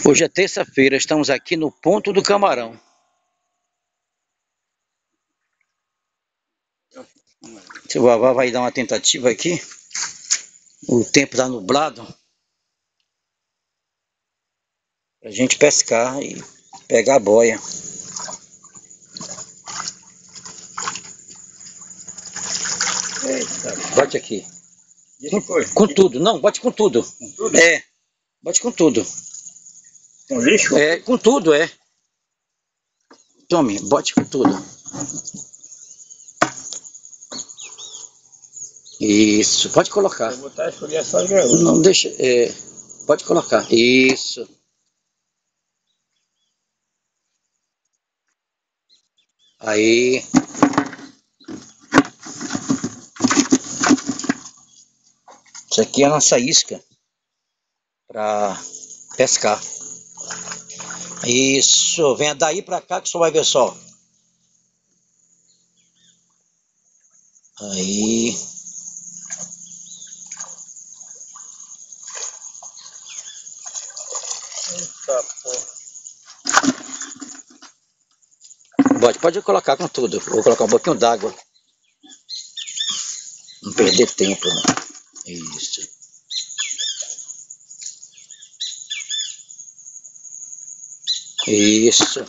Hoje é terça-feira, estamos aqui no Ponto do Camarão. O Vavá vai dar uma tentativa aqui. O tempo está nublado. Pra gente pescar e pegar a boia. Eita, Bate aqui. com tudo, não, bate com tudo. Com tudo? É, bate com tudo. Com lixo? É, com tudo, é. Tome, bote com tudo. Isso, pode colocar. Vou botar a escolher só as garotas. Não deixa, pode colocar. Isso. Aí. Isso aqui é a nossa isca para pescar. Isso, venha daí para cá que você vai ver só. Aí. Eita, porra. Pode colocar com tudo. Vou colocar um pouquinho d'água. Não perder tempo, né? Isso. Isso.